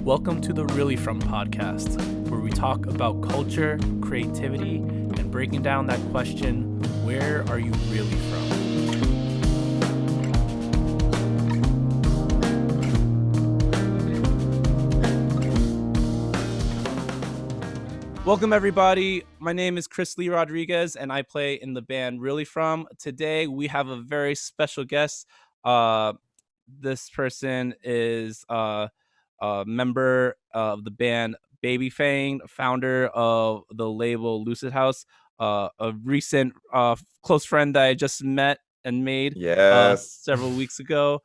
Welcome to the Really From podcast, where we talk about culture, creativity, and breaking down that question, where are you really from? Welcome, everybody. My name is Chris Lee Rodriguez, and I play in the band Really From. Today, we have a very special guest. This person is a member of the band Baby Fang, founder of the label Lucid House, a recent close friend that I just met and made several weeks ago.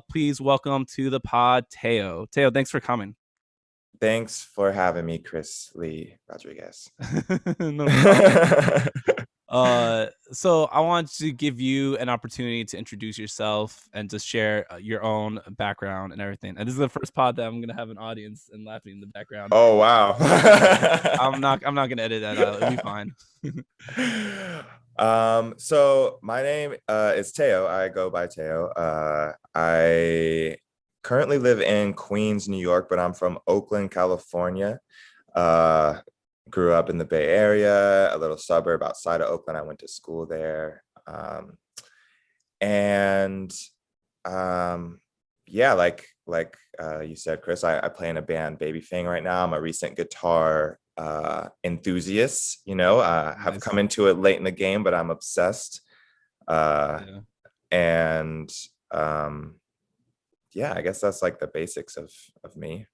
Please welcome to the pod, Théo. Théo, thanks for coming. Thanks for having me, Chris Lee Rodriguez. No problem. So I want to give you an opportunity to introduce yourself and just share your own background and everything. And this is the first pod that I'm gonna have an audience and laughing in the background. Oh wow! I'm not gonna edit that out. It'll be fine. So my name is Théo. I go by Théo. I currently live in Queens, New York, but I'm from Oakland, California. Grew up in the Bay Area, a little suburb outside of Oakland. I went to school there. Yeah, like you said, Chris, I play in a band, Baby Fang, right now. I'm a recent guitar enthusiast, have come into it late in the game, but I'm obsessed. Yeah, I guess that's like the basics of me.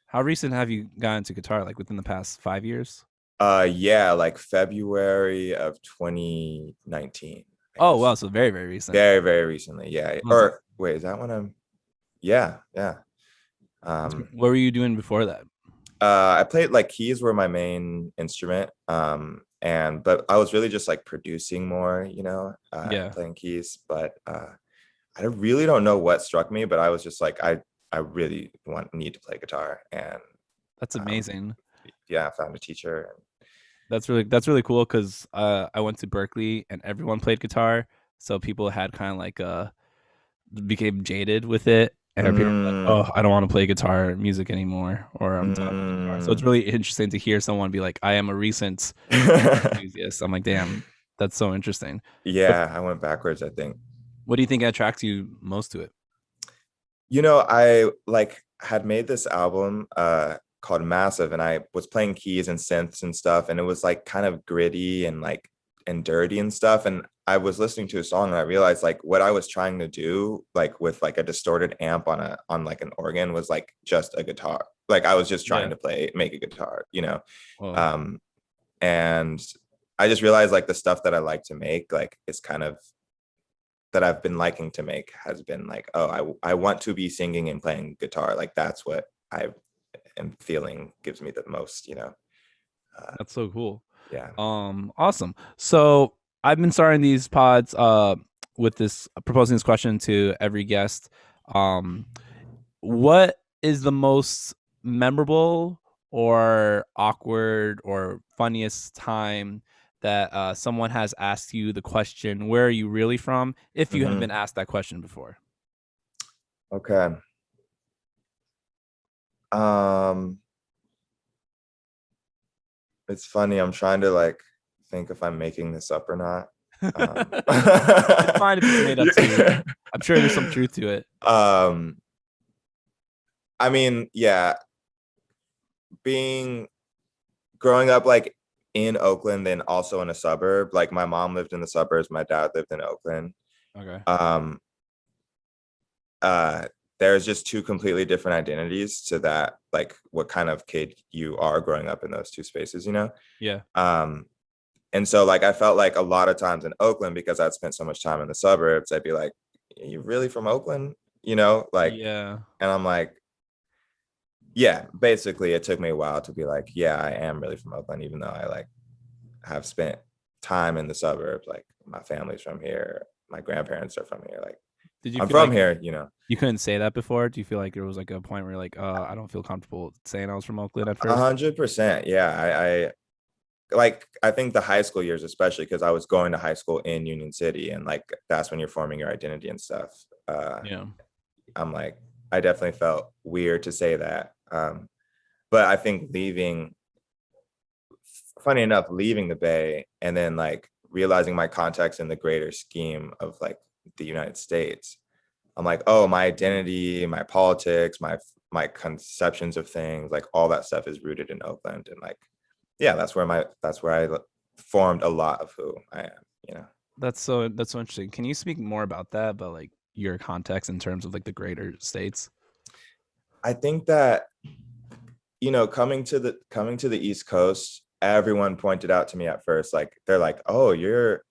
How recent have you gotten into guitar? Like within the past 5 years? Yeah, like February of 2019. Oh wow, so very, very recent. Very, very recently, yeah. Or wait, is that when I'm? Yeah. What were you doing before that? I played, like, keys were my main instrument. But I was really just like producing more, playing keys. But I really don't know what struck me, but I was just like, I really need to play guitar. And that's amazing. I found a teacher. That's really cool because I went to Berkeley and everyone played guitar, so people had kind of like became jaded with it, and people were like, "Oh, I don't want to play guitar music anymore," or "I'm done with guitar." So it's really interesting to hear someone be like, "I am a recent enthusiast." I'm like, "Damn, that's so interesting." Yeah, I went backwards, I think. What do you think attracts you most to it? I had made this album called Massive, and I was playing keys and synths and stuff, and it was like kind of gritty and dirty and stuff. And I was listening to a song and I realized like what I was trying to do, like with like a distorted amp on like an organ, was like just a guitar. Like I was just trying to make a guitar, and I just realized like the stuff that I like to make, like it's kind of that I've been liking to make has been like, oh, I want to be singing and playing guitar. Like that's what I am feeling gives me the most, That's so cool. Yeah. Awesome. So I've been starting these pods with this, proposing this question to every guest. What is the most memorable or awkward or funniest time that someone has asked you the question, where are you really from, if you have been asked that question before? Okay. It's funny. I'm trying to like think if I'm making this up or not. It's fine if it's made up to you. I'm sure there's some truth to it. I mean, yeah. Growing up like in Oakland and also in a suburb, like my mom lived in the suburbs, my dad lived in Oakland. Okay. There's just two completely different identities to that, like what kind of kid you are growing up in those two spaces, Yeah. And so like I felt like a lot of times in Oakland, because I'd spent so much time in the suburbs, I'd be like, are you really from Oakland? And I'm like, yeah, basically it took me a while to be like, yeah, I am really from Oakland, even though I like have spent time in the suburbs. Like my family's from here, my grandparents are from here. Like I'm from here, You couldn't say that before? Do you feel like there was like a point where you're like, I don't feel comfortable saying I was from Oakland at first? 100%. Yeah. I think the high school years, especially because I was going to high school in Union City, and like that's when you're forming your identity and stuff. I'm like, I definitely felt weird to say that. But I think funny enough, leaving the Bay and then like realizing my context in the greater scheme of like the United States, I'm like, oh, my identity, my politics, my conceptions of things, like all that stuff is rooted in Oakland. And like, yeah, that's where I formed a lot of who I am, you know. That's so interesting. Can you speak more about that, about like your context in terms of like the greater states? I think that, you know, coming to the East Coast, everyone pointed out to me at first, like they're like, oh, you're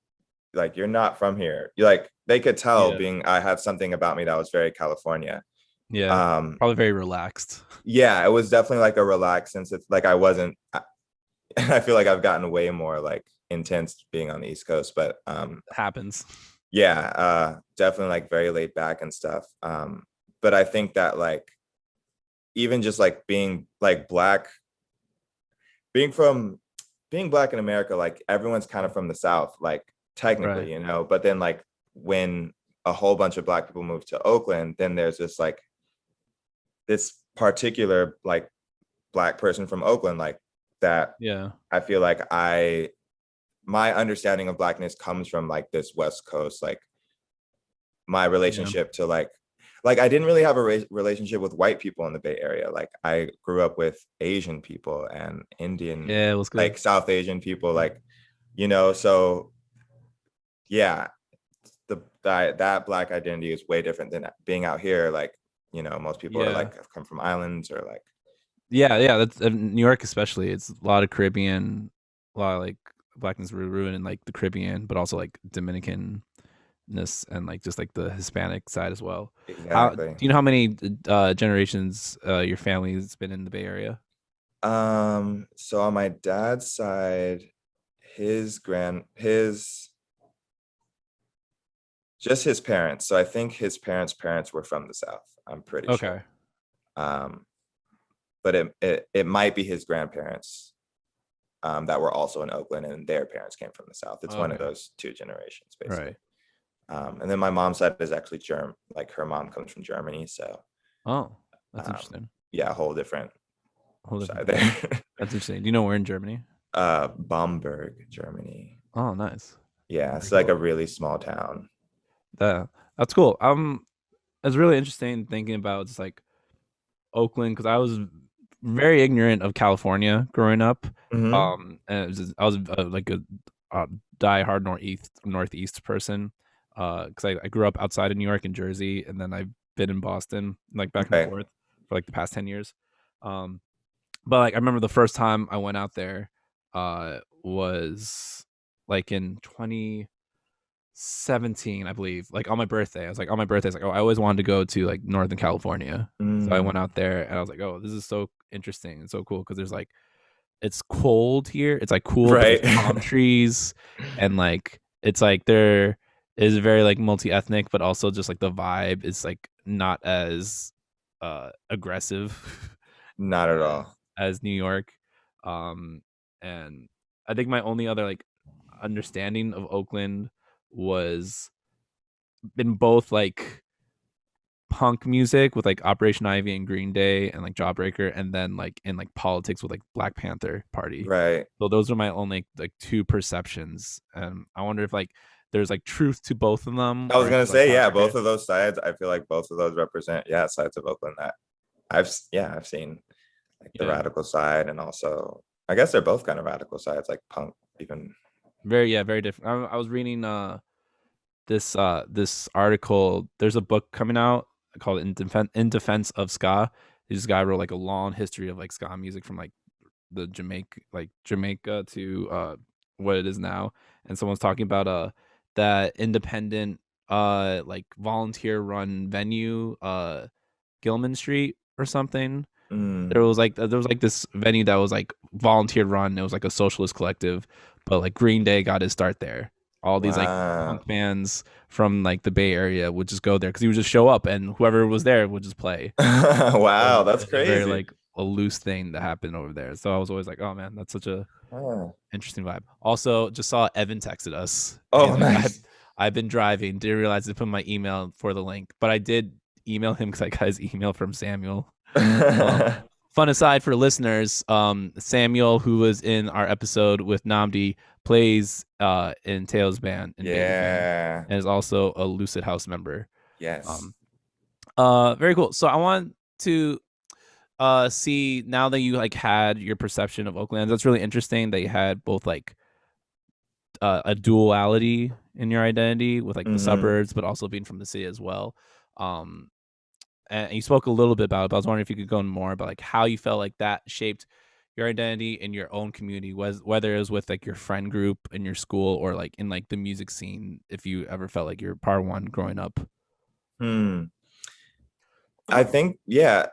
not from here. You like, they could tell Yeah. being I had something about me that was very California. Yeah. Probably very relaxed. Yeah, it was definitely like a relaxed sense. It's like I wasn't I feel like I've gotten way more like intense being on the East Coast, but happens. Yeah, definitely like very laid back and stuff. But I think that like even just like being like black, being black in America, like everyone's kind of from the South, like technically, Right. you know, but then like when a whole bunch of black people move to Oakland, then there's this particular like black person from Oakland, like that. Yeah. I feel like my understanding of blackness comes from like this West Coast, like my relationship to like I didn't really have a relationship with white people in the Bay Area. Like I grew up with Asian people and Indian, yeah, it was good. like South Asian people, like, you know, so yeah, that black identity is way different than being out here. Like, you know, most people are like have come from islands or like. Yeah, that's New York especially. It's a lot of Caribbean, a lot of like blackness ruin in like the Caribbean, but also like Dominicanness and like just like the Hispanic side as well. Exactly. Do you know how many generations your family's been in the Bay Area? So on my dad's side, just his parents. So I think his parents were from the South. I'm pretty sure. But it might be his grandparents that were also in Oakland, and their parents came from the South. It's one of those two generations, basically. Right. And then my mom's side is actually German. Like her mom comes from Germany, so. Oh, that's interesting. Yeah, a whole different side there. That's interesting. Do you know where in Germany? Bamberg, Germany. Oh, nice. Yeah, it's like a really small town. That's cool. It's really interesting thinking about just like Oakland, because I was very ignorant of California growing up. And I was like a die-hard northeast person, because I grew up outside of New York and Jersey, and then I've been in Boston, like back and forth for like the past 10 years. But like I remember the first time I went out there was like in 2017, I believe, like on my birthday. I was like, on my birthday, I was like, oh, I always wanted to go to like Northern California. So I went out there and I was like, oh, this is so interesting and so cool, because there's like, it's cold here. It's like cool, right? Palm trees, and like it's like there is very like multi-ethnic, but also just like the vibe is like not as aggressive. Not at all. As New York. And I think my only other like understanding of Oakland was in both like punk music with like Operation Ivy and Green Day and like Jawbreaker, and then like in like politics with like Black Panther Party. Right. So those are my only like two perceptions, and I wonder if like there's like truth to both of them. I was gonna say, yeah, both of those sides. I feel like both of those represent, sides of Oakland that I've seen, like the radical side, and also I guess they're both kind of radical sides, like punk, even. Very different. I was reading this article. There's a book coming out called In Defense of Ska. This guy wrote like a long history of like ska music from like the Jamaica to what it is now. And someone's talking about that independent like volunteer run venue, Gilman Street or something. There was like this venue that was like volunteer run. It was like a socialist collective, but like Green Day got his start there. All these like punk bands from like the Bay Area would just go there because he would just show up, and whoever was there would just play. Wow, that's crazy. Very like a loose thing that happened over there. So I was always like, oh man, that's such a interesting vibe. Also, just saw Evan texted us. Oh, nice. I've been driving. Didn't realize to put my email for the link, but I did email him because I got his email from Samuel. fun aside for listeners, Samuel, who was in our episode with Namdi, plays in Théo's band in Beta Fan, and is also a Lucid House member. Yes. Very cool. So I want to see, now that you like had your perception of Oakland, that's really interesting that you had both like a duality in your identity with like the suburbs, but also being from the city as well. And you spoke a little bit about it, but I was wondering if you could go in more about like how you felt like that shaped your identity in your own community, whether it was with like your friend group in your school or like in like the music scene, if you ever felt like you're part one growing up. I think, yeah.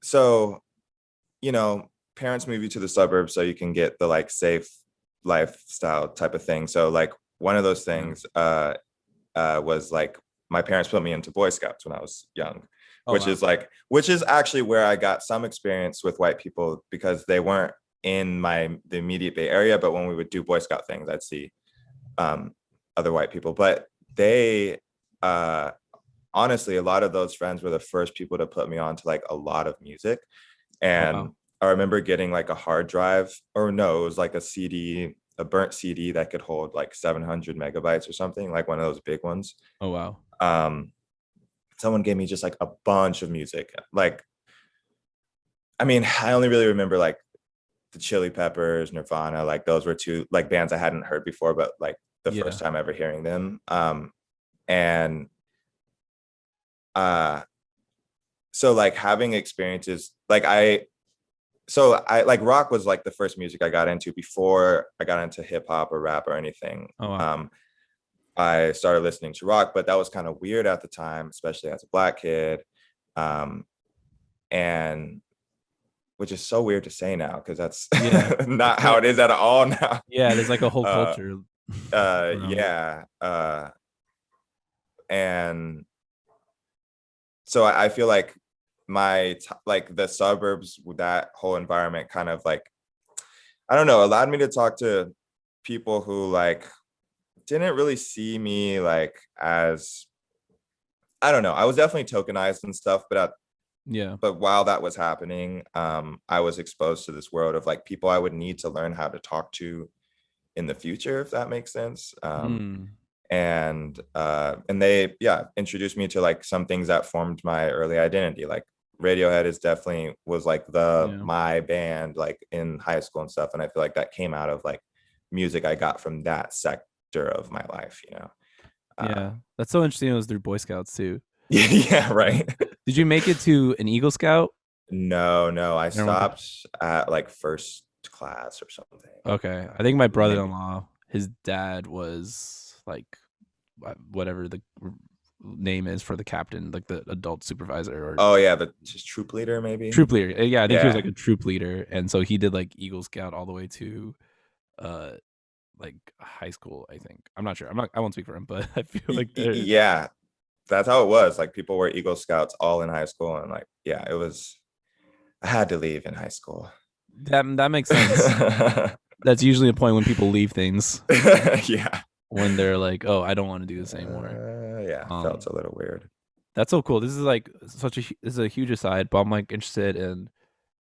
So, you know, parents move you to the suburbs so you can get the like safe lifestyle type of thing. So like one of those things was like my parents put me into Boy Scouts when I was young, which is actually where I got some experience with white people, because they weren't in the immediate Bay Area, but when we would do Boy Scout things, I'd see other white people. But they honestly, a lot of those friends were the first people to put me on to like a lot of music. And I remember getting like a hard drive, or no, it was like a burnt CD that could hold like 700 megabytes or something, like one of those big ones. Oh, wow. Someone gave me just like a bunch of music. Like, I mean, I only really remember like the Chili Peppers, Nirvana, like those were two like bands I hadn't heard before, but like the first time ever hearing them. And so like having experiences, like I like rock was like the first music I got into before I got into hip hop or rap or anything. I started listening to rock, but that was kind of weird at the time, especially as a Black kid. And which is so weird to say now, because that's not how it is at all now. Yeah, there's like a whole culture. And so I feel like like the suburbs, that whole environment kind of like, I don't know, allowed me to talk to people who like didn't really see me like as, I don't know, I was definitely tokenized and stuff, but while that was happening, I was exposed to this world of like people I would need to learn how to talk to in the future, if that makes sense. And they introduced me to like some things that formed my early identity. Like Radiohead was like my band like in high school and stuff, and I feel like that came out of like music I got from that sector of my life, you know. That's so interesting. It was through Boy Scouts too. Yeah, right. Did you make it to an Eagle Scout? No, I stopped at like first class or something. Okay, I think my brother-in-law, his dad was like whatever the name is for the captain, like the adult supervisor, or just troop leader, maybe. Troop leader. I think he was like a troop leader, and so he did like Eagle Scout all the way to like high school, I think. I'm not sure. I won't speak for him, but I feel like that's how it was. Like people were Eagle Scouts all in high school, and like it was, I had to leave in high school. That makes sense. That's usually a point when people leave things. When they're like, oh, I don't want to do this anymore. Felt a little weird. That's so cool. This is like this is a huge aside, but I'm like interested in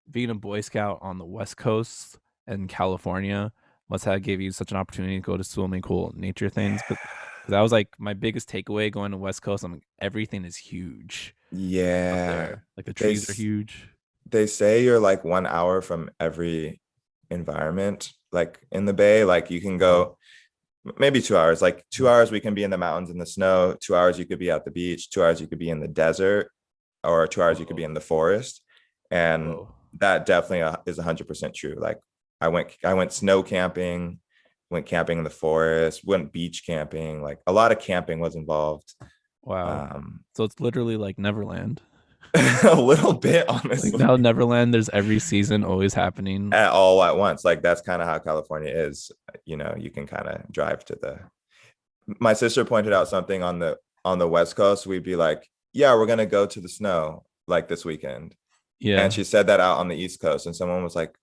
being a Boy Scout on the West Coast and California. Must have gave you such an opportunity to go to so many cool nature things. But that was like my biggest takeaway going to West Coast. I'm like, everything is huge. Like the trees are huge. They say you're like 1 hour from every environment, like in the Bay. Like you can go maybe 2 hours, like 2 hours we can be in the mountains in the snow, 2 hours you could be at the beach, 2 hours you could be in the desert, or 2 hours you could be in the forest. And that definitely is 100% true. Like I went snow camping, went camping in the forest, went beach camping. Like a lot of camping was involved. Wow. So it's literally like Neverland. A little bit, honestly. Like now Neverland, there's every season always happening all at once. Like that's kind of how California is. You know, you can kind of drive to my sister pointed out something on the West Coast. We'd be like, yeah, we're gonna go to the snow like this weekend. And she said that out on the East Coast, and someone was like,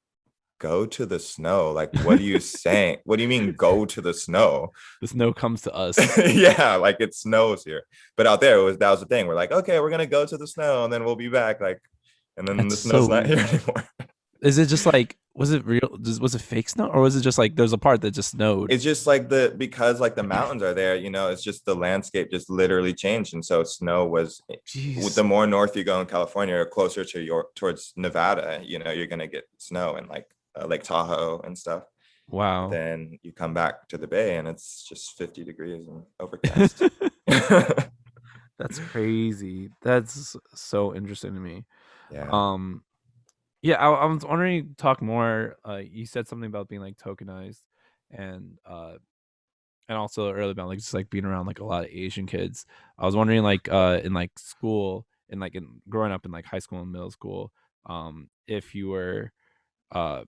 go to the snow? Like, what are you saying? What do you mean go to the snow? The snow comes to us. Like it snows here. But out there that was the thing. We're like, okay, we're gonna go to the snow and then we'll be back. Like And then That's the snow's so not here weird. anymore. Is it just like, was it real? Was it fake snow, or was it just like there's a part that just snowed? It's just like because like the mountains are there, it's just the landscape just literally changed. And so snow was Jeez. the more north you go in California or closer to towards Nevada, you're gonna get snow in like Lake Tahoe and stuff. Wow. Then you come back to the Bay and it's just 50 degrees and overcast. That's crazy. That's so interesting to me. Yeah. Yeah, I was wondering, talk more. You said something about being like tokenized, and also early about like just like being around like a lot of Asian kids. I was wondering like in like school, in like in growing up in like high school and middle school, if you were uh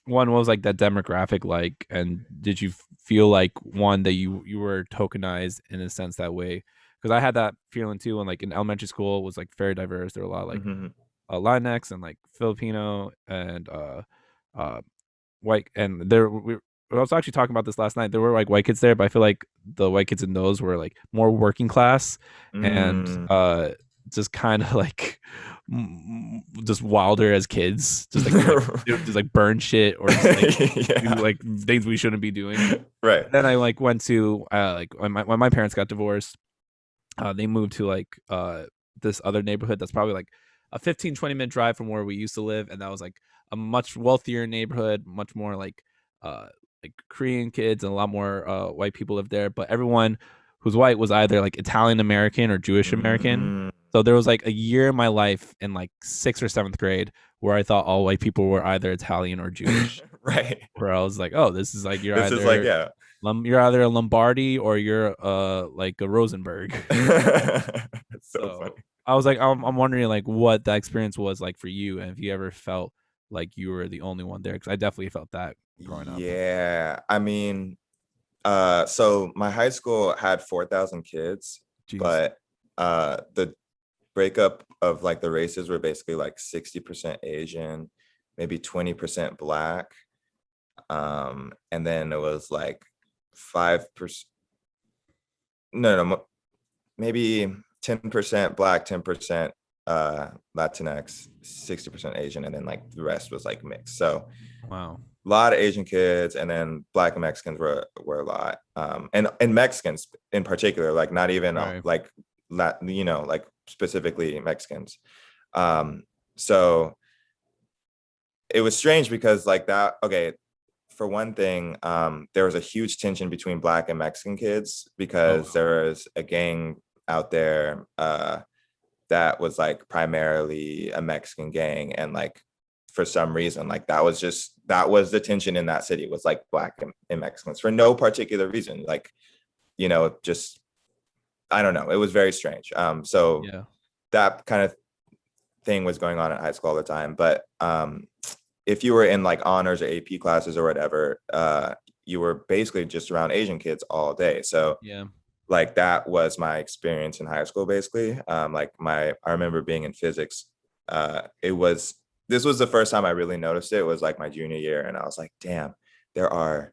one, what was like that demographic like, and did you feel like one that you were tokenized in a sense that way? Because I had that feeling too, and like in elementary school it was like very diverse. There were a lot of like Latinx and like Filipino and uh white, and I was actually talking about this last night. There were like white kids there, but I feel like the white kids in those were like more working class and just kind of like just wilder as kids, just like just like burn shit or just like do like things we shouldn't be doing. Right. Then I like went to like when my parents got divorced, they moved to like this other neighborhood that's probably like a 15-20 minute drive from where we used to live, and that was like a much wealthier neighborhood, much more like Korean kids, and a lot more white people lived there, but everyone who's white was either like Italian American or Jewish American. So there was like a year in my life in like 6th or 7th grade where I thought all white people were either Italian or Jewish. Right. Where I was like, oh, this is like This is like, yeah. You're either a Lombardi or you're like a Rosenberg. It's so funny. I was like, I'm wondering like what that experience was like for you, and if you ever felt like you were the only one there, because I definitely felt that growing up. Yeah, I mean, so my high school had 4,000 kids. Jeez. But the breakup of like the races were basically like 60% Asian, maybe 20% Black, and then it was like 5%, no, maybe 10% Black, 10% Latinx, 60% Asian, and then like the rest was like mixed. So wow, a lot of Asian kids, and then Black and Mexicans were a lot, and Mexicans in particular, like not even like like specifically Mexicans. So it was strange because like that. Okay, for one thing, there was a huge tension between Black and Mexican kids because there was a gang out there that was like primarily a Mexican gang, and like for some reason like that was the tension in that city, was like Black and Mexicans for no particular reason, like just I don't know, it was very strange. So yeah, that kind of thing was going on at high school all the time. But if you were in like honors or AP classes or whatever, you were basically just around Asian kids all day. So yeah, like that was my experience in high school basically. Like I remember being in physics. This was the first time I really noticed it. It was like my junior year, and I was like, damn, there are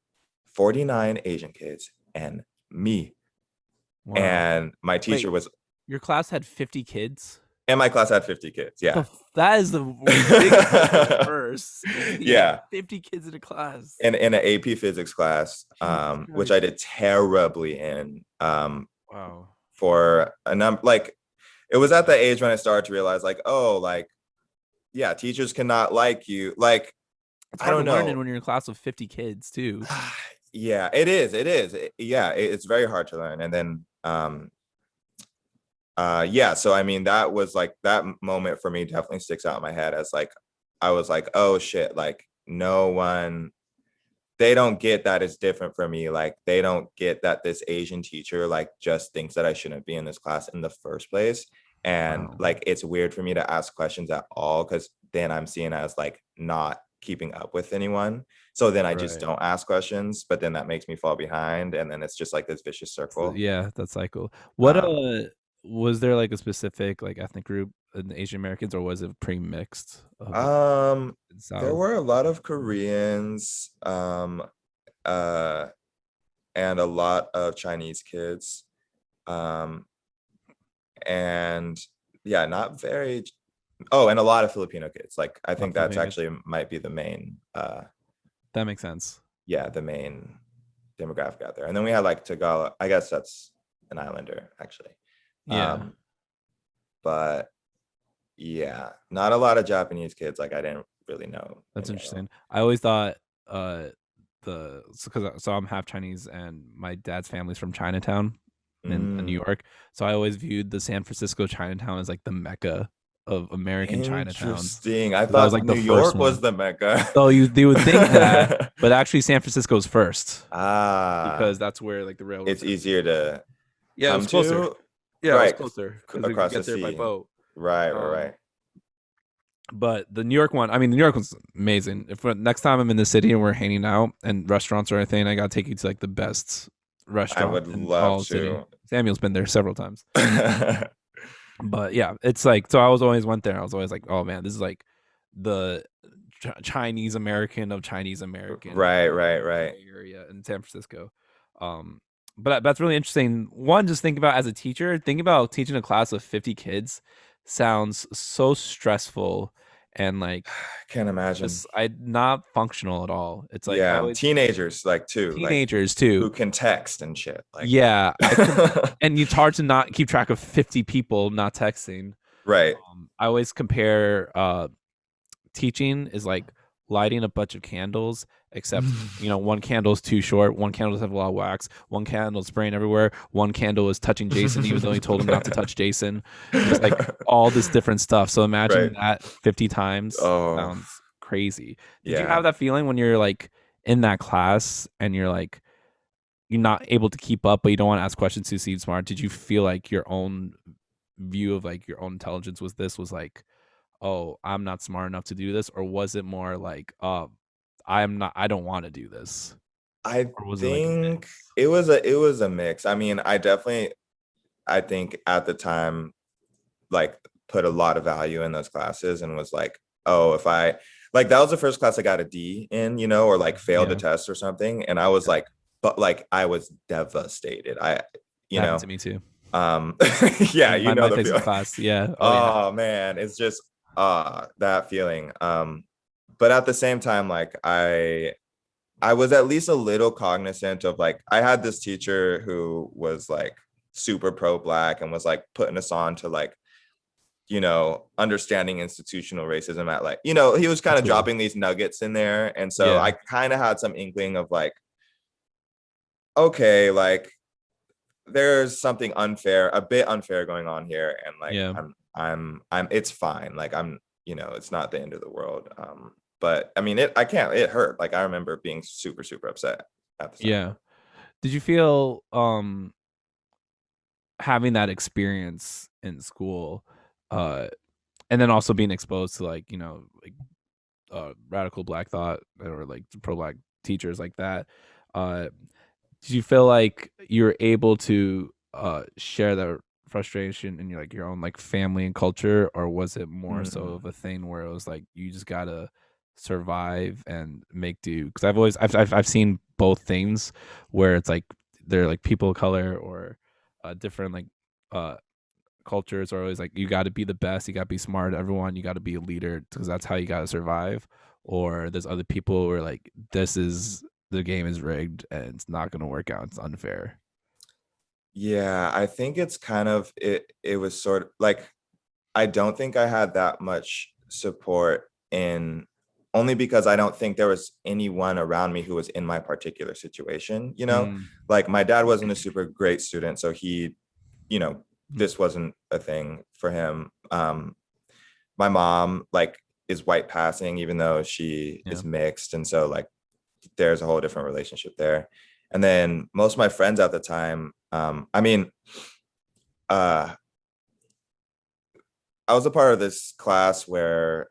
49 Asian kids and me. Wow. And my teacher was. Your class had 50 kids? And my class had 50 kids. Yeah. That is the biggest verse. Yeah. 50 kids in a class. In an AP physics class, which I did terribly in. Wow. For a number, like, it was at the age when I started to realize, like, oh, like, yeah, teachers cannot like you. Like, it's hard I don't to know. Learn when you're in a class with 50 kids too. Yeah, it is. It's very hard to learn. And then, yeah, so I mean, that was like, that moment for me definitely sticks out in my head as like, I was like, oh shit, like they don't get that it's different from me. Like, they don't get that this Asian teacher like just thinks that I shouldn't be in this class in the first place. And like, it's weird for me to ask questions at all, because then I'm seen as like not keeping up with anyone. So then I just don't ask questions, but then that makes me fall behind. And then it's just like this vicious circle. Yeah, that cycle. What was there like a specific like ethnic group in Asian Americans, or was it pretty mixed? There were a lot of Koreans, and a lot of Chinese kids, and yeah, not very Oh, and a lot of Filipino kids. Like I A lot think of that's Filipino kids. actually might be the main That makes sense. yeah, the main demographic out there. And then we had like Tagalog. I guess that's an islander actually. Yeah. But yeah, not a lot of Japanese kids. Like I didn't really know. That's interesting. I always thought so I'm half Chinese and my dad's family's from Chinatown in New York. So I always viewed the San Francisco Chinatown as like the mecca of American Chinatown. Interesting. I That thought was like New the York first one. was the mecca. So they would think that, but actually San Francisco's first. Because that's where like the railroad. It's easier to yeah, come it was closer. to. Yeah, right. it was closer across the there by sea. boat. Right. But the New York one, I mean, the New York one's amazing. If next time I'm in the city and we're hanging out and restaurants or anything, I gotta take you to like the best restaurant. I would love to. City. Samuel's been there several times. But yeah, it's like, so I was always went there. I was always like, oh man, this is like the Chinese American of Chinese American. Right. Area in San Francisco. But that's really interesting. One, just think about as a teacher, think about teaching a class of 50 kids sounds so stressful and like can't imagine. Not functional at all. It's like teenagers like too. Teenagers too. Who can text and shit. Like yeah. And it's hard to not keep track of 50 people not texting. Right. I always compare teaching is like lighting a bunch of candles, except one candle is too short, one candle does have a lot of wax, one candle is spraying everywhere, one candle is touching Jason even though he told him not to touch Jason. It's like all this different stuff. So imagine that 50 times. Sounds crazy. Did you have that feeling when you're like in that class and you're like you're not able to keep up but you don't want to ask questions to seem smart? Did you feel like your own view of like your own intelligence was like, oh, I'm not smart enough to do this? Or was it more like, I don't want to do this? I think it was a mix. I mean, I think at the time, like put a lot of value in those classes and was like, oh, if I like, that was the first class I got a D in, or like failed a test or something. And I was like, but like, I was devastated. Happened to me too. Yeah, my physics class. Yeah. Oh man, it's just that feeling. But at the same time, like I was at least a little cognizant of like, I had this teacher who was like super pro-Black and was like putting us on to like, understanding institutional racism at like, he was kind of dropping these nuggets in there. And so I kind of had some inkling of like, okay, like there's something a bit unfair going on here. And like, I'm it's fine. Like it's not the end of the world. But I mean, it hurt. Like I remember being super, super upset at the time. Yeah. Did you feel having that experience in school, and then also being exposed to like, radical Black thought or like pro-Black teachers like that, did you feel like you were able to share that frustration in your own like family and culture, or was it more so of a thing where it was like you just gotta survive and make do? Because I've seen both things where it's like they're like people of color or different like cultures are always like, you got to be the best, you got to be smart, everyone, you got to be a leader because that's how you got to survive. Or there's other people who are like, the game is rigged and it's not going to work out, it's unfair. Yeah, I think it's kind of it was sort of like, I don't think I had that much support only because I don't think there was anyone around me who was in my particular situation, like my dad wasn't a super great student, so he, this wasn't a thing for him. My mom like is white passing even though she is mixed, and so like there's a whole different relationship there. And then most of my friends at the time, I mean, I was a part of this class where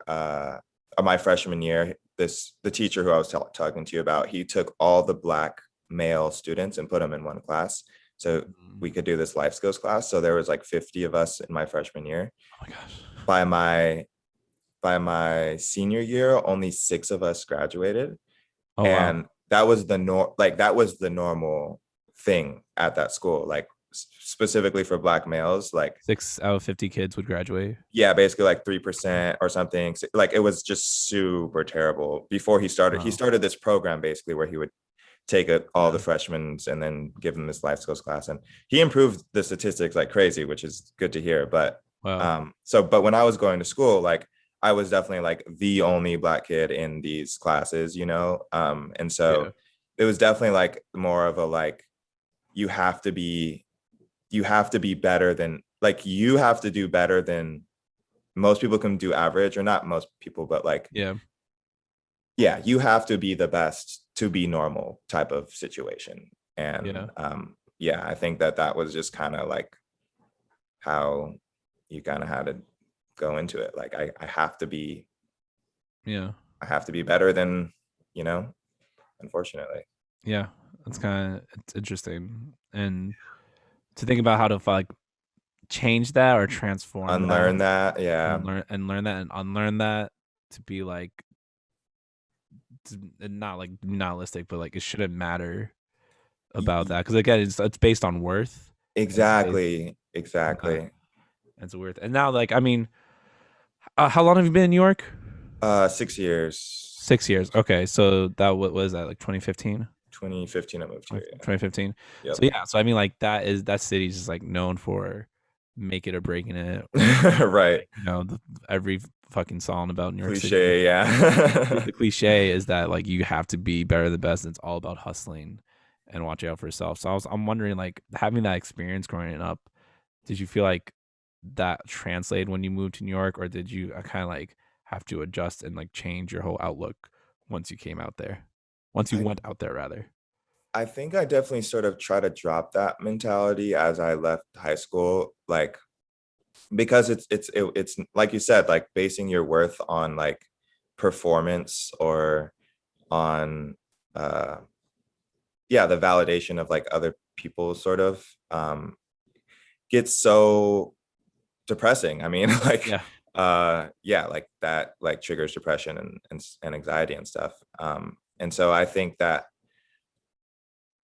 my freshman year, the teacher who I was talking to you about, he took all the Black male students and put them in one class so we could do this life skills class. So there was like 50 of us in my freshman year. Oh my gosh. By my senior year, only 6 of us graduated. Oh, and wow. that was the normal thing at that school. Like specifically for Black males, like 6 out of 50 kids would graduate. Yeah, basically like 3% or something. Like it was just super terrible. Before he started this program basically where he would take all the freshmen and then give them this life skills class, and he improved the statistics like crazy, which is good to hear. But but when I was going to school, like I was definitely like the only Black kid in these classes, and so it was definitely like more of a like you have to be better than, like, you have to do better than most people can do average, or not most people, but like you have to be the best to be normal type of situation. And I think that was just kind of like how you kind of had to go into it. Like I have to be better than, unfortunately. It's interesting, and to think about how to like change that or transform unlearn that, and learn that and unlearn that to be like not like nihilistic, but like it shouldn't matter about that, because again it's based on worth. Exactly. It's worth. And now, like, I mean, how long have you been in New York? 6 years. 6 years. Okay, so that what was that, like 2015? 2015 I moved here. 2015. Yep. So I mean, like that city's just like known for make it or breaking it. Right. Every fucking song about New York Cliche, City. yeah. The cliche is that like you have to be better than best, and it's all about hustling and watching out for yourself. So I'm wondering, like, having that experience growing up, did you feel like that translated when you moved to New York, or did you kind of like have to adjust and like change your whole outlook once you came out there? Once you went out there, rather. I think I definitely sort of try to drop that mentality as I left high school, like, because it's like you said, like basing your worth on like performance or on the validation of like other people sort of gets so depressing. I mean, like like that like triggers depression and anxiety and stuff. And so I think that,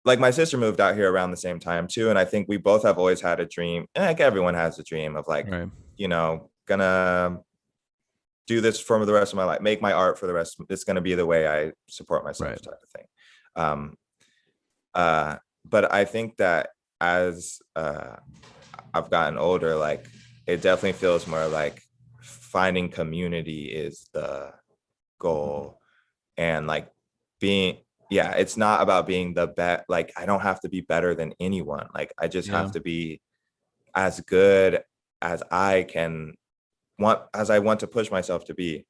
like, my sister moved out here around the same time too, and I think we both have always had a dream, like everyone has a dream of like, gonna do this for the rest of my life, make my art for the rest, it's gonna be the way I support myself, type of thing. But I think that as I've gotten older, like it definitely feels more like finding community is the goal, and like being it's not about being the best. Like I don't have to be better than anyone. Like I just have to be as good as I want to push myself to be.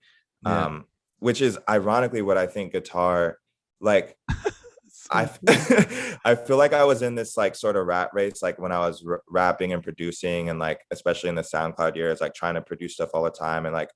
Which is ironically what I think guitar, like I feel like I was in this like sort of rat race, like when I was rapping and producing, and like especially in the SoundCloud years, like trying to produce stuff all the time, and like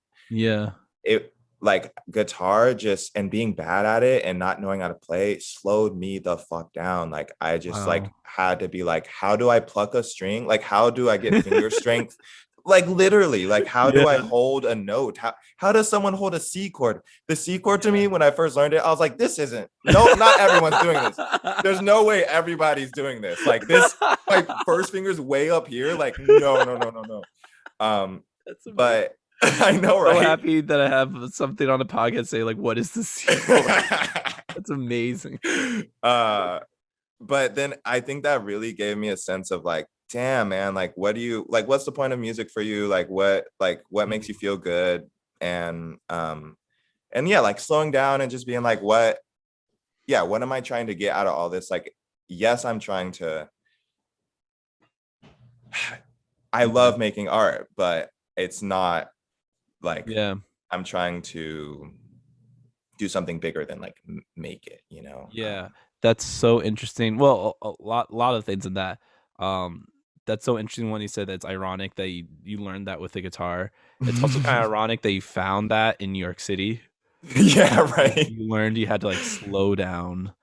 it, like guitar just, and being bad at it and not knowing how to play slowed me the fuck down. Like I just like had to be like, how do I pluck a string? Like how do I get finger strength? Like literally, like how do I hold a note? How does someone hold a C chord? The C chord to me, when I first learned it, I was like, not everyone's doing this. There's no way everybody's doing this. Like this, like first finger's way up here. Like no. But I know, right? So happy that I have something on the podcast say like, what is this? That's amazing. But then I think that really gave me a sense of like, damn, man, like what do you like, what's the point of music for you? Like what makes you feel good? And like slowing down and just being like, what am I trying to get out of all this? Like, yes, I'm trying to, I love making art, but it's not like I'm trying to do something bigger than like make it, That's so interesting. Well, a lot of things in that. That's so interesting when you said that it's ironic that you learned that with the guitar. It's also kind of ironic that you found that in New York City. Yeah, right. You learned you had to like slow down,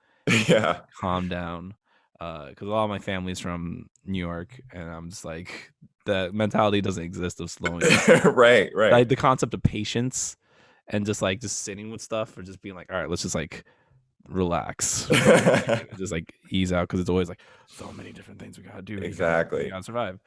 calm down, because a lot of my family's from New York, and I'm just like, the mentality doesn't exist of slowing down. right. Like the concept of patience and just sitting with stuff, or just being like, all right, let's just like relax, just like ease out, because it's always like so many different things we gotta do. Exactly. You gotta survive.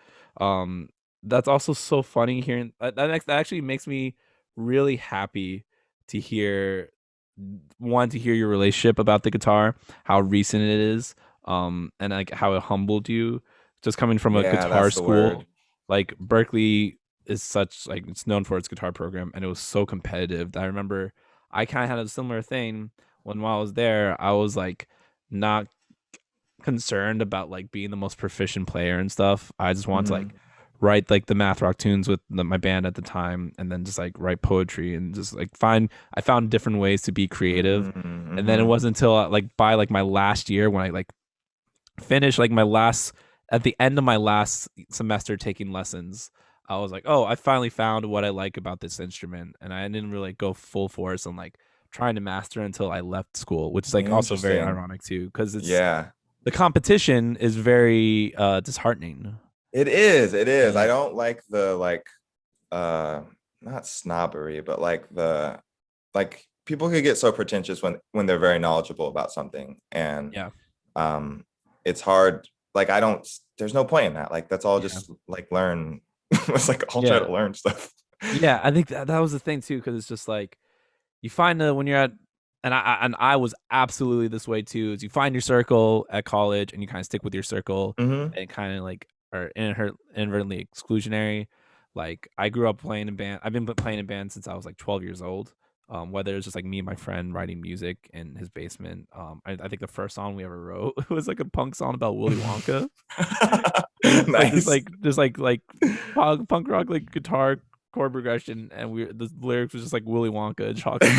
That's also so funny hearing that actually makes me really happy to hear your relationship about the guitar, how recent it is, and like how it humbled you, just coming from a guitar school. Like Berkeley is such, like, it's known for its guitar program, and it was so competitive that I remember I kind of had a similar thing while I was there. I was like not concerned about like being the most proficient player and stuff. I just wanted to like write like the math rock tunes with my band at the time, and then just like write poetry and just like I found different ways to be creative. And then it wasn't until like by like my last year, when I like finished like at the end of my last semester taking lessons, I was like, oh, I finally found what I like about this instrument. And I didn't really go full force on like trying to master until I left school, which is like also very ironic too, because it's the competition is very disheartening. It is. I don't like the like not snobbery, but like the like people could get so pretentious when they're very knowledgeable about something. And it's hard. Like there's no point in that. Like that's all just like learn. It's like I'll try to learn stuff. Yeah, I think that was the thing too, because it's just like you find when you're at, and I was absolutely this way too, is you find your circle at college and you kind of stick with your circle, and kind of like are inadvertently exclusionary. Like I grew up playing in band. I've been playing in band since I was like 12 years old. Whether it's just like me and my friend writing music in his basement. I think the first song we ever wrote was like a punk song about Willy Wonka. Nice. Like punk rock like guitar chord progression, and the lyrics was just like Willy Wonka and chocolate.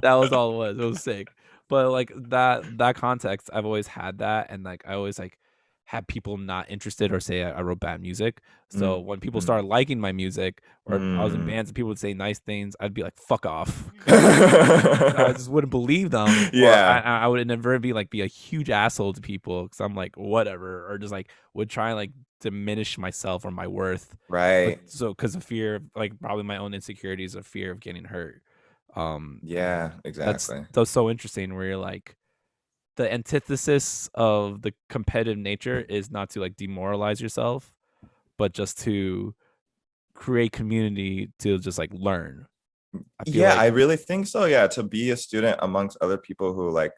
That was all it was. It was sick. But like that context, I've always had that, and like I always like had people not interested or say I wrote bad music. So when people started liking my music, or I was in bands and people would say nice things, I'd be like, fuck off. I just wouldn't believe them. Yeah. Or I would never be a huge asshole to people, because I'm like, whatever, or just like would try and like diminish myself or my worth. Right. So because of fear of like probably my own insecurities, of fear of getting hurt. Yeah, exactly. That's so interesting, where you're like, the antithesis of the competitive nature is not to like demoralize yourself, but just to create community, to just like learn. I really think so. Yeah, to be a student amongst other people who like,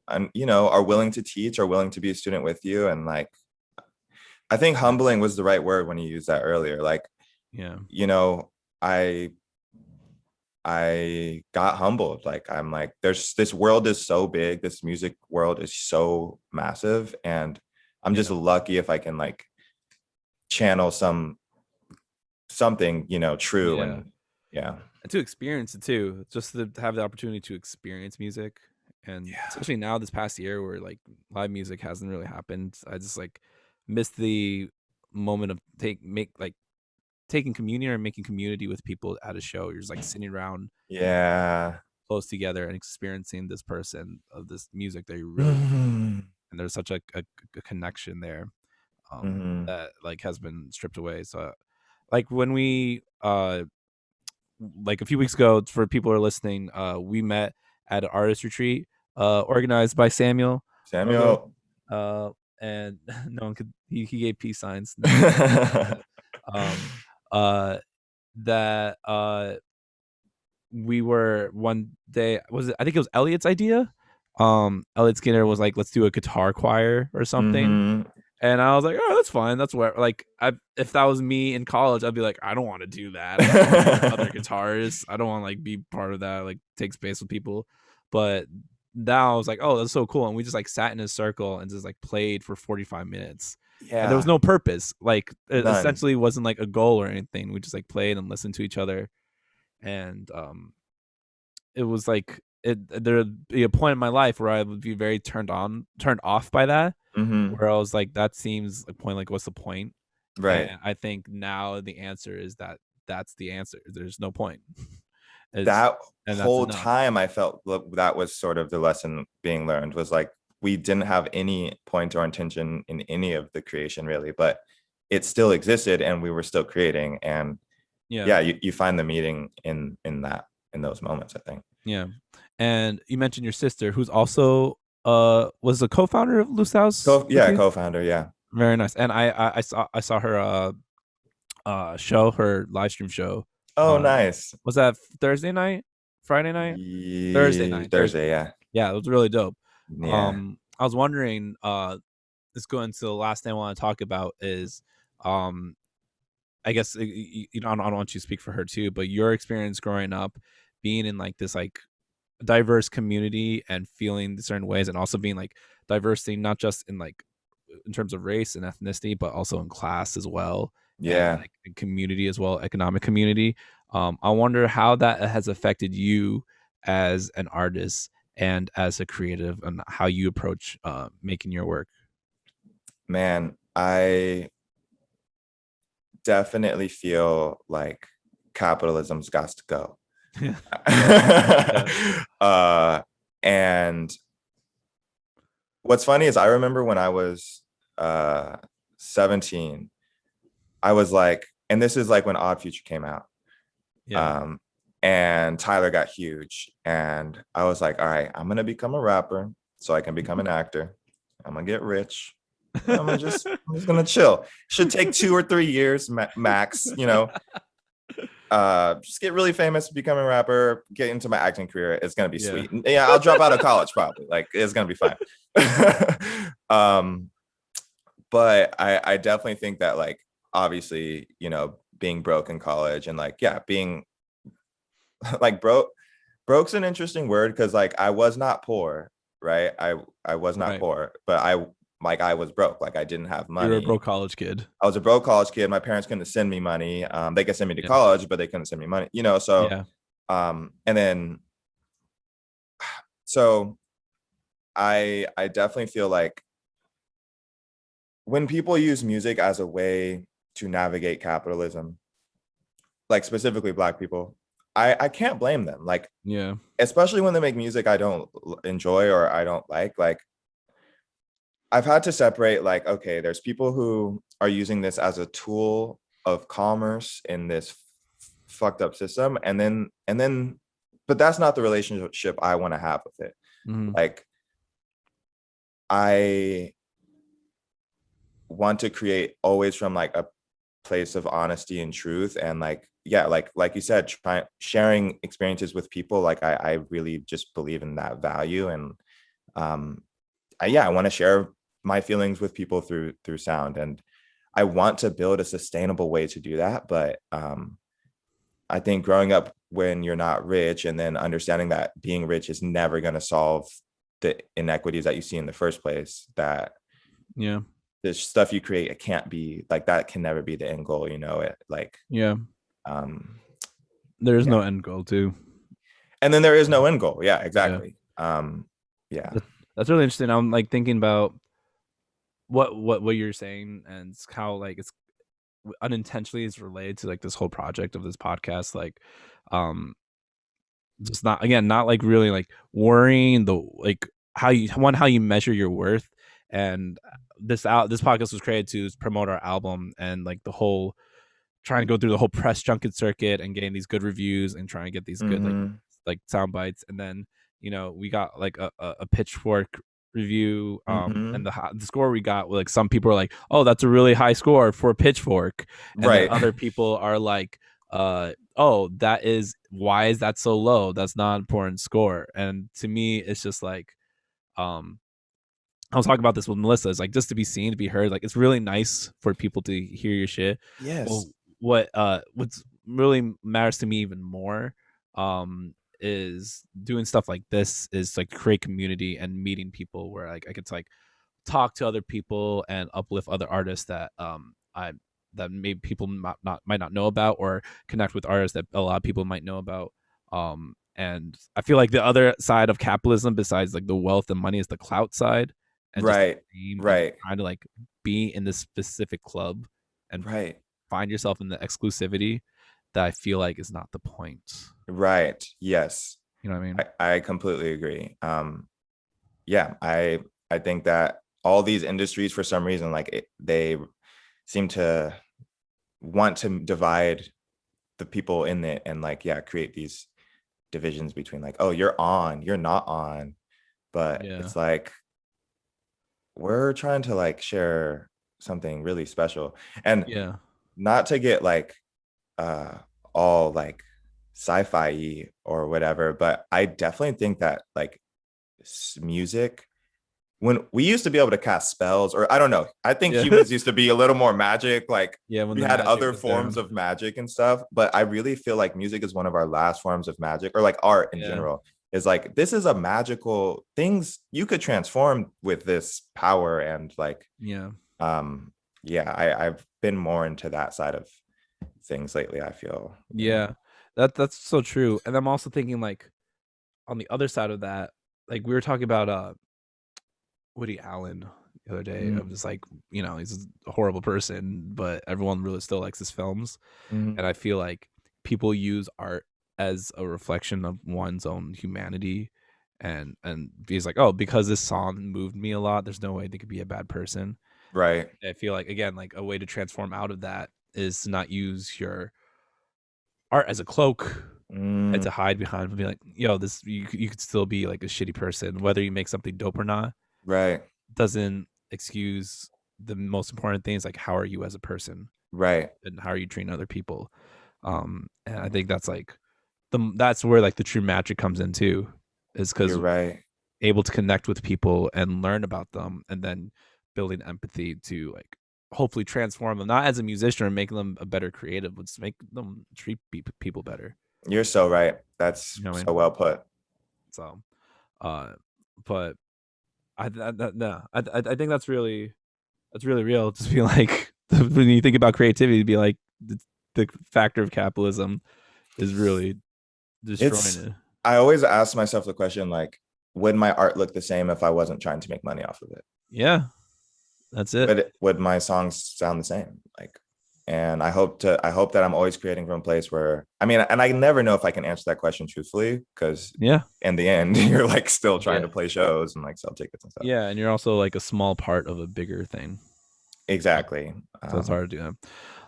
and are willing to teach, or willing to be a student with you. And like, I think humbling was the right word when you used that earlier. Like, I got humbled. Like, I'm like, this world is so big. This music world is so massive. And I'm just lucky if I can like channel something, true. And and to experience it too, just to have the opportunity to experience music. And especially now, this past year, where like live music hasn't really happened, I just like missed the moment of taking communion or making community with people at a show. You're just like sitting around close together and experiencing this person of this music that you really and there's such a connection there that like has been stripped away. So like when we like a few weeks ago, for people who are listening, we met at an artist retreat organized by Samuel, and no one could, he gave peace signs. That we were one day, I think it was Elliot's idea. Elliot Skinner was like, let's do a guitar choir or something. And I was like, oh, that's fine. That's where, like, if that was me in college, I'd be like, I don't want to do that. Other guitarists, I don't want to like be part of that, like take space with people. But now I was like, oh, that's so cool. And we just like sat in a circle and just like played for 45 minutes. And there was no purpose. Like it essentially wasn't like a goal or anything. We just like played and listened to each other. And it was like there'd be a point in my life where I would be very turned off by that. Where I was like, that seems like point, like what's the point? Right. And I think now the answer is that's the answer. There's no point. That whole time I felt that was sort of the lesson being learned, was like, we didn't have any point or intention in any of the creation really, but it still existed and we were still creating. And you find the meaning in those moments, I think. Yeah. And you mentioned your sister, who's also was a co-founder of Loose House with you? Co-founder, yeah. Very nice. And I saw her show, her live stream show. Oh, nice. Was that Thursday night? Friday night? Thursday night. Thursday, yeah. Yeah, it was really dope. Yeah. I was wondering, let's go into the last thing I want to talk about is I guess you know, I don't want you to speak for her too, but your experience growing up, being in like this like diverse community and feeling certain ways, and also being like diversity not just in like in terms of race and ethnicity, but also in class as well, and Yeah. like in community as well, economic community. I wonder how that has affected you as an artist and as a creative, and how you approach making your work. Man, I definitely feel like capitalism's got to go. And what's funny is I remember when I was 17, I was like, and this is like when Odd Future came out. Yeah. And Tyler got huge. And I was like, all right, I'm gonna become a rapper so I can become an actor. I'm gonna get rich. I'm just gonna chill. Should take 2 or 3 years max, you know. Just get really famous, become a rapper, get into my acting career. It's gonna be sweet. Yeah, I'll drop out of college probably. Like, it's gonna be fine. But I definitely think that, like, obviously, you know, being broke in college and like, yeah, being like broke's an interesting word, because like I was not poor, right? I was not poor, but I was broke. Like, I didn't have money. You were a broke college kid. I was a broke college kid. My parents couldn't send me money. They could send me to college, but they couldn't send me money, you know? So, and then, so I definitely feel like when people use music as a way to navigate capitalism, like specifically Black people, I can't blame them. Like, especially when they make music I don't enjoy or I don't like I've had to separate, like, okay, there's people who are using this as a tool of commerce in this fucked up system. And then, but that's not the relationship I want to have with it. Like, I want to create always from like a place of honesty and truth. And like, yeah, like you said, sharing experiences with people. Like, I really just believe in that value. And I want to share my feelings with people through sound, and I want to build a sustainable way to do that. But I think growing up when you're not rich, and then understanding that being rich is never going to solve the inequities that you see in the first place, that the stuff you create, it can't be like that, can never be the end goal, you know? It like there's no end goal too, and then there is no end goal. Yeah, exactly. That's really interesting. I'm like thinking about what you're saying, and how like it's unintentionally is related to like this whole project of this podcast. Like, just not like really like worrying the like how you measure your worth. And this podcast was created to promote our album, and like the whole trying to go through the whole press junket circuit and getting these good reviews and trying to get these good like sound bites. And then, you know, we got like a Pitchfork review, and the score we got, like some people are like, oh, that's a really high score for Pitchfork, and then other people are like, oh, why is that so low? That's not an important score. And to me, it's just like, I was talking about this with Melissa. It's like, just to be seen, to be heard. Like, it's really nice for people to hear your shit. Yes. Well, what's really matters to me even more, is doing stuff like this, is like create community and meeting people where like I could like talk to other people and uplift other artists that that maybe people might not know about, or connect with artists that a lot of people might know about. And I feel like the other side of capitalism, besides like the wealth and money, is the clout side. And right. Trying to like be in this specific club and find yourself in the exclusivity that I feel like is not the point. Right. Yes. You know what I mean? I completely agree. Yeah, I think that all these industries, for some reason, like they seem to want to divide the people in it, and like, create these divisions between like, oh, you're on, you're not on, but it's like we're trying to like share something really special. And not to get like all like sci-fi or whatever, but I definitely think that like music, when we used to be able to cast spells, or I don't know, I think humans used to be a little more magic, like we had other forms of magic and stuff, but I really feel like music is one of our last forms of magic, or like art in general is like, this is a magical things you could transform with this power. And like I've been more into that side of things lately, I feel. That's so true. And I'm also thinking like on the other side of that, like we were talking about Woody Allen the other day. I'm just like, you know, he's a horrible person, but everyone really still likes his films. And I feel like people use art as a reflection of one's own humanity, and he's like, oh, because this song moved me a lot, there's no way they could be a bad person. Right. I feel like, again, like a way to transform out of that is to not use your art as a cloak and to hide behind and be like, yo, this you could still be like a shitty person, whether you make something dope or not. Right. Doesn't excuse the most important things, like how are you as a person, right, and how are you treating other people. And I think that's like that's where like the true magic comes in too, is because you're right, able to connect with people and learn about them, and then building empathy to like hopefully transform them, not as a musician or making them a better creative, but just make them treat people better. You're so right. That's so well put. So but I think that's really real. Just be like, when you think about creativity, be like the factor of capitalism is really destroying it. I always ask myself the question, like, would my art look the same if I wasn't trying to make money off of it? Yeah, that's it. Would my songs sound the same? Like, and I hope that I'm always creating from a place where, I mean, and I never know if I can answer that question truthfully, because in the end, you're like still trying to play shows and like sell tickets and stuff. Yeah, and you're also like a small part of a bigger thing. Exactly. So it's hard to do that.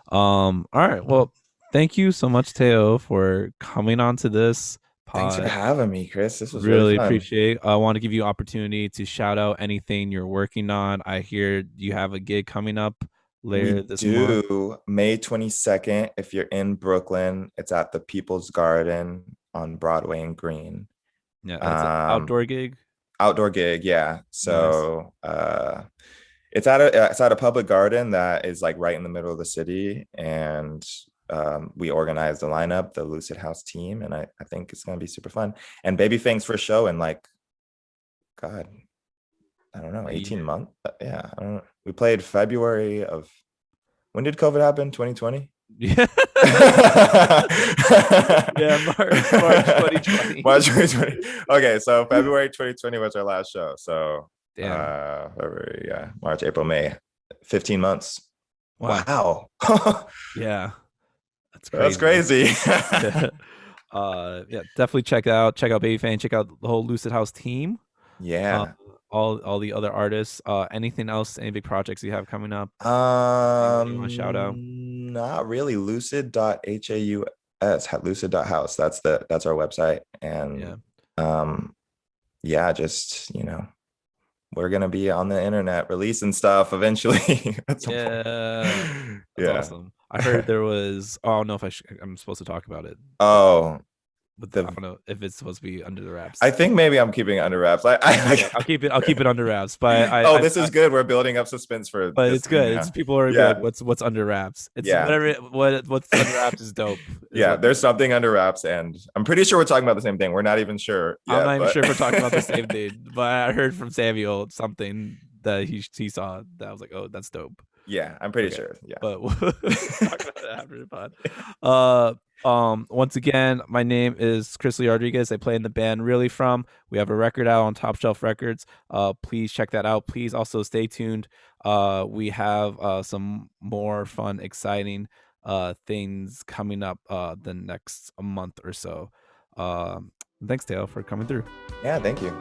All right. Well, thank you so much, Théo, for coming on to this pod. Thanks for having me, Chris. This was really appreciate. I want to give you opportunity to shout out anything you're working on. I hear you have a gig coming up later this month. May 22nd. If you're in Brooklyn, it's at the People's Garden on Broadway and Green. Yeah, that's an outdoor gig. Outdoor gig, yeah. So it's at a public garden that is like right in the middle of the city, and we organized the lineup, the Lucid House team, and I think it's gonna be super fun. And baby, thanks for a show in like, God, I don't know, 18 months. Yeah, I don't know. We played February of, when did COVID happen? 2020? Yeah. Yeah, March 2020. March 2020. Okay, so February 2020 was our last show. So February, March, April, May, 15 months. Wow. Yeah. That's crazy. Yeah, definitely check out Babyfang, check out the whole Lucid House team. Yeah. All the other artists. Anything else, any big projects you have coming up? You want to shout out? Not really. Lucid.haus, lucid.house. That's our website. And just, you know, we're gonna be on the internet releasing stuff eventually. That's awesome. I heard there was, I don't know if I'm supposed to talk about it. But I don't know if it's supposed to be under the wraps. I think maybe I'm keeping it under wraps. I'll keep it under wraps. But this is good. We're building up suspense for. But it's good. Yeah. It's people are like, what's under wraps? It's whatever. What's under wraps is dope. There's something under wraps, and I'm pretty sure we're talking about the same thing. We're not even sure. I'm not even sure if we're talking about the same thing. But I heard from Samuel something that he saw that I was like, oh, that's dope. Yeah, I'm pretty sure. Yeah, but we'll talk about that after the pod. Once again, my name is Chris Lee Rodriguez. I play in the band Really From. We have a record out on Topshelf Records. Please check that out. Please also stay tuned. We have some more fun, exciting things coming up the next month or so. Thanks, Théo, for coming through. Yeah, thank you.